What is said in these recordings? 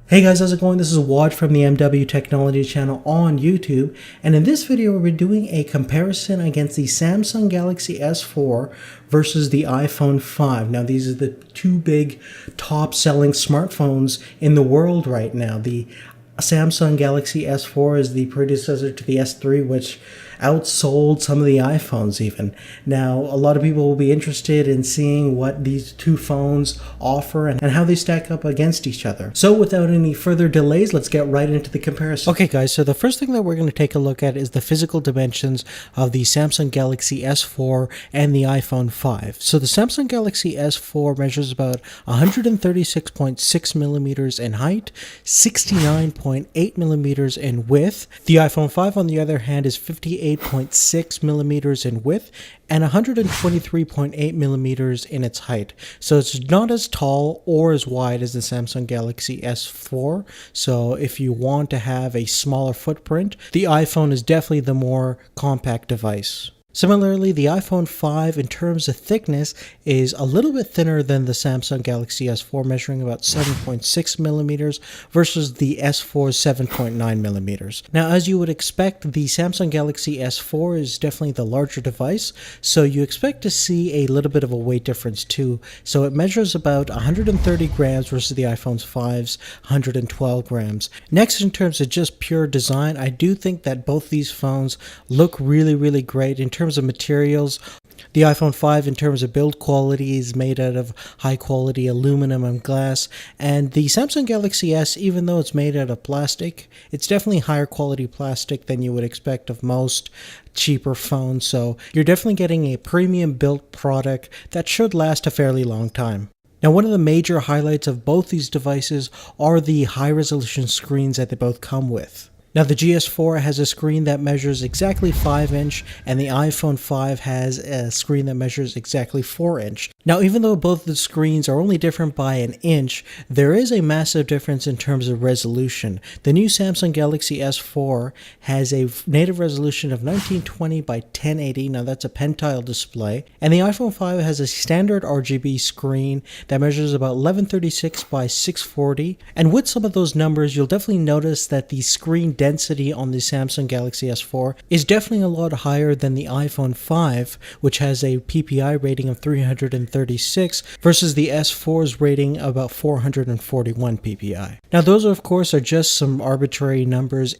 Hey guys, how's it going? This is Wad from the MW Technology channel on YouTube, and in this video we're doing a comparison against the Samsung Galaxy S4 versus the iPhone 5. Now these are the two big top selling smartphones in the world right now. The Samsung Galaxy S4 is the predecessor to the S3, which outsold some of the iPhones even. Now, a lot of people will be interested in seeing what these two phones offer and how they stack up against each other. So without any further delays, let's get right into the comparison. Okay guys, so the first thing that we're going to take a look at is the physical dimensions of the Samsung Galaxy S4 and the iPhone 5. So the Samsung Galaxy S4 measures about 136.6 millimeters in height, 69.8 millimeters in width. The iPhone 5 on the other hand is 58.6 millimeters in width and 123.8 millimeters in its height. So it's not as tall or as wide as the Samsung Galaxy S4. So if you want to have a smaller footprint, the iPhone is definitely the more compact device. Similarly, the iPhone 5 in terms of thickness is a little bit thinner than the Samsung Galaxy S4, measuring about 7.6 millimeters versus the S4's 7.9 millimeters. Now, as you would expect, the Samsung Galaxy S4 is definitely the larger device, so you expect to see a little bit of a weight difference too. So it measures about 130 grams versus the iPhone 5's 112 grams. Next, in terms of just pure design, I do think that both these phones look really great in terms of materials. The iPhone 5 in terms of build quality is made out of high quality aluminum and glass, and the Samsung Galaxy S, even though it's made out of plastic, it's definitely higher quality plastic than you would expect of most cheaper phones, so you're definitely getting a premium built product that should last a fairly long time. Now, one of the major highlights of both these devices are the high resolution screens that they both come with. Now, the GS4 has a screen that measures exactly 5-inch, and the iPhone 5 has a screen that measures exactly 4-inch. Now, even though both the screens are only different by an inch, there is a massive difference in terms of resolution. The new Samsung Galaxy S4 has a native resolution of 1920 by 1080, now that's a pentile display, and the iPhone 5 has a standard RGB screen that measures about 1136 by 640, and with some of those numbers, you'll definitely notice that the screen density on the Samsung Galaxy S4 is definitely a lot higher than the iPhone 5, which has a PPI rating of 336 versus the S4's rating of about 441 PPI. Now those of course are just some arbitrary numbers.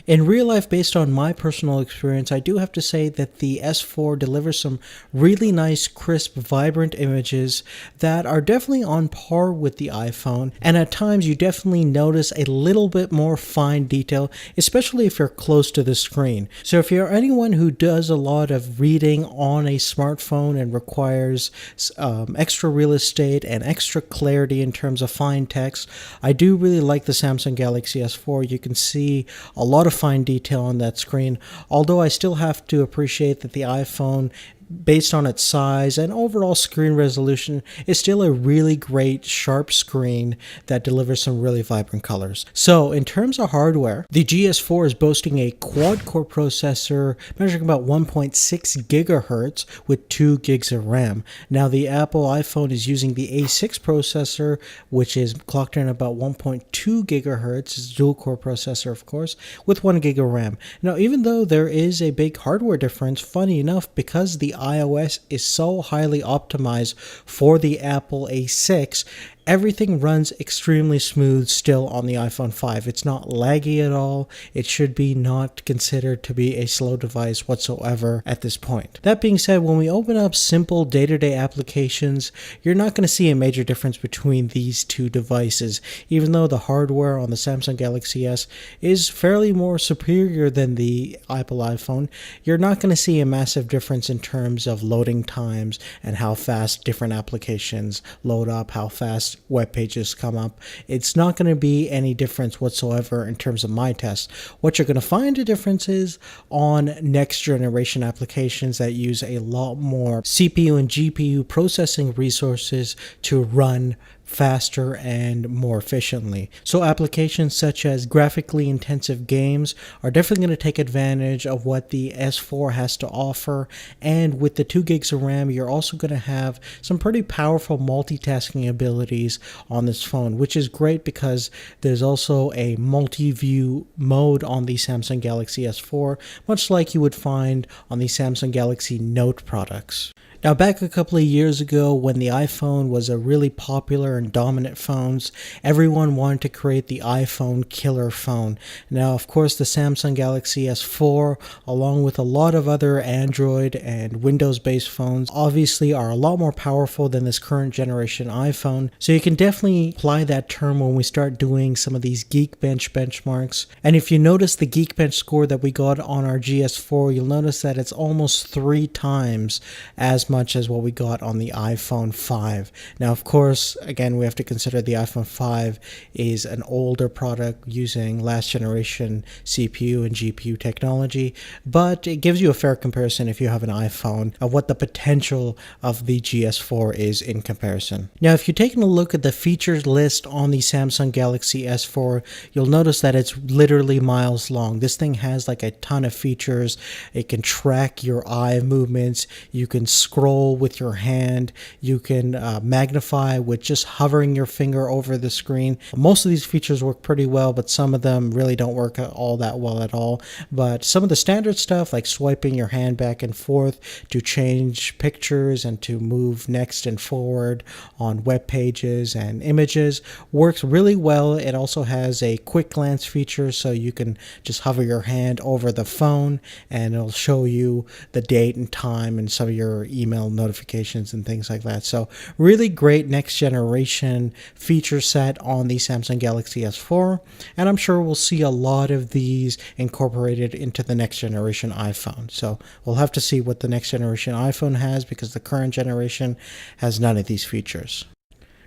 In real life, based on my personal experience, I do have to say that the S4 delivers some really nice, crisp, vibrant images that are definitely on par with the iPhone, and at times you definitely notice a little bit more fine detail, especially if you're close to the screen. So if you're anyone who does a lot of reading on a smartphone and requires extra real estate and extra clarity in terms of fine text, I do really like the Samsung Galaxy S4. You can see a lot of fine detail on that screen, although I still have to appreciate that the iPhone, based on its size and overall screen resolution, is still a really great sharp screen that delivers some really vibrant colors. So in terms of hardware, the GS4 is boasting a quad-core processor measuring about 1.6 gigahertz with 2 gigs of RAM. Now the Apple iPhone is using the A6 processor, which is clocked in about 1.2 gigahertz. It's a dual-core processor, of course, with 1 gig of RAM. Now, even though there is a big hardware difference, funny enough, because the iOS is so highly optimized for the Apple A6, everything runs extremely smooth still on the iPhone 5. It's not laggy at all. It should be not considered to be a slow device whatsoever at this point. That being said, when we open up simple day-to-day applications, you're not going to see a major difference between these two devices. Even though the hardware on the Samsung Galaxy S is fairly more superior than the Apple iPhone, you're not going to see a massive difference in terms of loading times and how fast different applications load up, how fast web pages come up. It's not going to be any difference whatsoever in terms of my test. What you're going to find a difference is on next generation applications that use a lot more CPU and GPU processing resources to run faster and more efficiently. So applications such as graphically intensive games are definitely going to take advantage of what the S4 has to offer, and with the 2 gigs of RAM you're also going to have some pretty powerful multitasking abilities on this phone, which is great because there's also a multi-view mode on the Samsung Galaxy S4, much like you would find on the Samsung Galaxy Note products. Now, back a couple of years ago when the iPhone was a really popular and dominant phones, everyone wanted to create the iPhone killer phone. Now, of course, the Samsung Galaxy S4, along with a lot of other Android and Windows-based phones, obviously are a lot more powerful than this current generation iPhone. So you can definitely apply that term when we start doing some of these Geekbench benchmarks. And if you notice the Geekbench score that we got on our GS4, you'll notice that it's almost 3 times as much as what we got on the iPhone 5. Now, of course, again, we have to consider the iPhone 5 is an older product using last generation CPU and GPU technology, but it gives you a fair comparison if you have an iPhone of what the potential of the GS4 is in comparison. Now, if you're taking a look at the features list on the Samsung Galaxy S4, you'll notice that it's literally miles long. This thing has like a ton of features. It can track your eye movements. You can scroll with your hand. You can magnify with just hovering your finger over the screen. Most of these features work pretty well, but some of them really don't work all that well at all. But some of the standard stuff, like swiping your hand back and forth to change pictures and to move next and forward on web pages and images, works really well. It also has a quick glance feature, so you can just hover your hand over the phone and it'll show you the date and time and some of your email notifications and things like that. So really great next generation feature set on the Samsung Galaxy S4, and I'm sure we'll see a lot of these incorporated into the next generation iPhone. So we'll have to see what the next generation iPhone has, because the current generation has none of these features.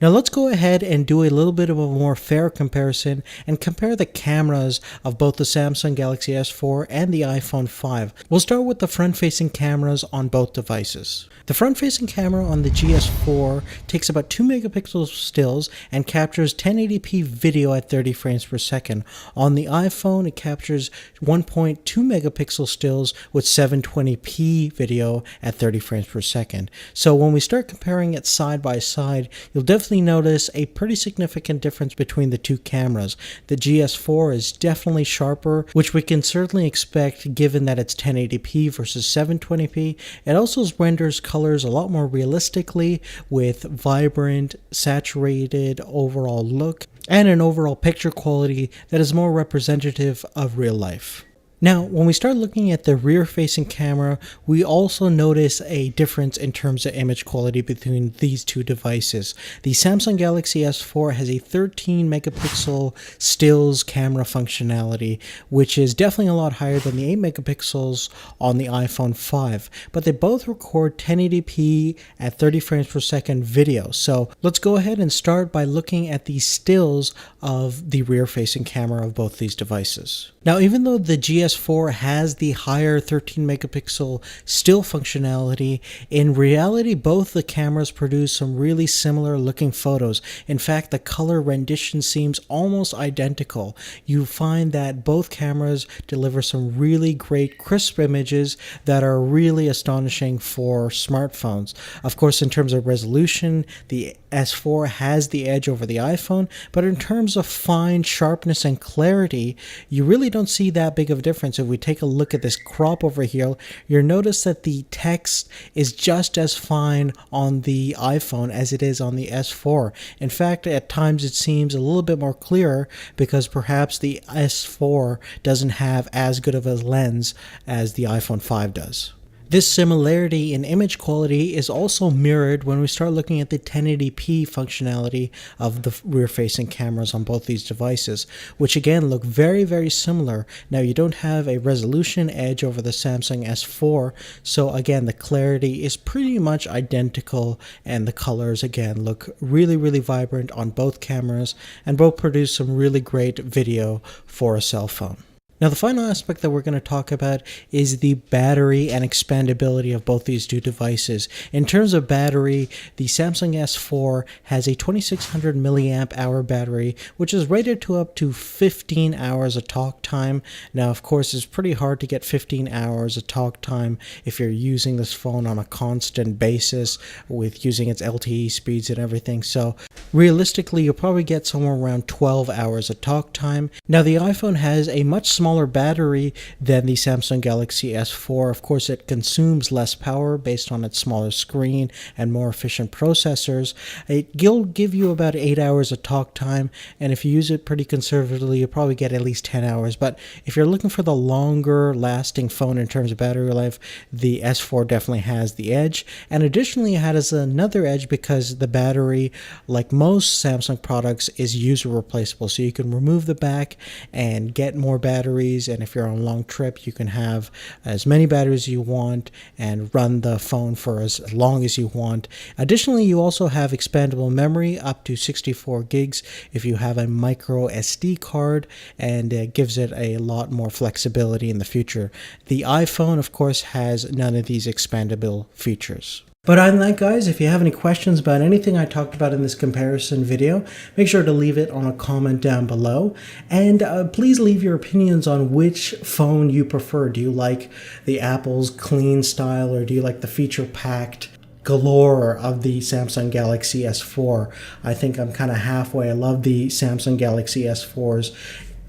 Now let's go ahead and do a little bit of a more fair comparison and compare the cameras of both the Samsung Galaxy S4 and the iPhone 5. We'll start with the front-facing cameras on both devices. The front-facing camera on the GS4 takes about 2 megapixels stills and captures 1080p video at 30 frames per second. On the iPhone, it captures 1.2 megapixel stills with 720p video at 30 frames per second. So when we start comparing it side by side, you'll definitely notice a pretty significant difference between the two cameras. The GS4 is definitely sharper, which we can certainly expect given that it's 1080p versus 720p. It also renders colors a lot more realistically with vibrant, saturated overall look and an overall picture quality that is more representative of real life. Now, when we start looking at the rear-facing camera, we also notice a difference in terms of image quality between these two devices. The Samsung Galaxy S4 has a 13 megapixel stills camera functionality, which is definitely a lot higher than the 8 megapixels on the iPhone 5, but they both record 1080p at 30 frames per second video. So let's go ahead and start by looking at the stills of the rear-facing camera of both these devices. Now, even though the GS4 has the higher 13 megapixel still functionality, in reality both the cameras produce some really similar looking photos. In fact, the color rendition seems almost identical. You find that both cameras deliver some really great crisp images that are really astonishing for smartphones. Of course, in terms of resolution, the S4 has the edge over the iPhone, but in terms of fine sharpness and clarity, you really don't see that big of a difference. If we take a look at this crop over here, you'll notice that the text is just as fine on the iPhone as it is on the S4. In fact, at times it seems a little bit more clear because perhaps the S4 doesn't have as good of a lens as the iPhone 5 does. This similarity in image quality is also mirrored when we start looking at the 1080p functionality of the rear-facing cameras on both these devices, which again look very, very similar. Now, you don't have a resolution edge over the Samsung S4, so again, the clarity is pretty much identical, and the colors again look really, really vibrant on both cameras, and both produce some really great video for a cell phone. Now, the final aspect that we're going to talk about is the battery and expandability of both these two devices. In terms of battery, the Samsung S4 has a 2600 milliamp hour battery, which is rated to up to 15 hours of talk time. Now, of course, it's pretty hard to get 15 hours of talk time if you're using this phone on a constant basis with using its LTE speeds and everything. So realistically, you'll probably get somewhere around 12 hours of talk time. Now, the iPhone has a much smaller battery than the Samsung Galaxy S4. Of course, it consumes less power based on its smaller screen and more efficient processors. It'll give you about 8 hours of talk time, and if you use it pretty conservatively, you'll probably get at least 10 hours. But if you're looking for the longer lasting phone in terms of battery life, the S4 definitely has the edge. And additionally, it has another edge because the battery, like most Samsung products, is user replaceable. So you can remove the back and get more batteries, and if you're on a long trip, you can have as many batteries as you want and run the phone for as long as you want. Additionally, you also have expandable memory up to 64 gigs if you have a micro SD card, and it gives it a lot more flexibility in the future. The iPhone, of course, has none of these expandable features. But other than that, guys, if you have any questions about anything I talked about in this comparison video, make sure to leave it on a comment down below. And please leave your opinions on which phone you prefer. Do you like the Apple's clean style, or do you like the feature-packed galore of the Samsung Galaxy S4? I think I'm kind of halfway. I love the Samsung Galaxy S4's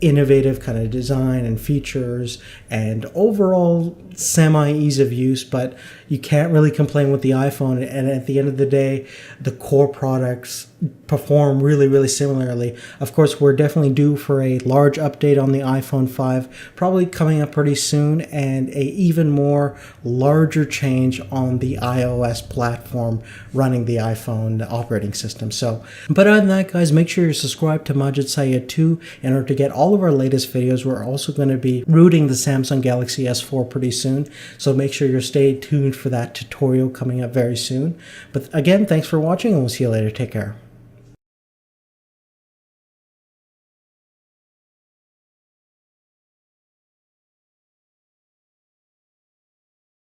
innovative kind of design and features and overall semi-ease of use, but you can't really complain with the iPhone. And at the end of the day, the core products perform really similarly. Of course, we're definitely due for a large update on the iPhone 5, probably coming up pretty soon, and a even more larger change on the iOS platform running the iPhone operating system. So, but other than that, guys, make sure you're subscribed to Majid Syed 2 in order to get all of our latest videos. We're also going to be rooting the Samsung Galaxy S4 pretty soon, so make sure you're stay tuned for that tutorial coming up very soon. But again, thanks for watching, and we'll see you later. Take care.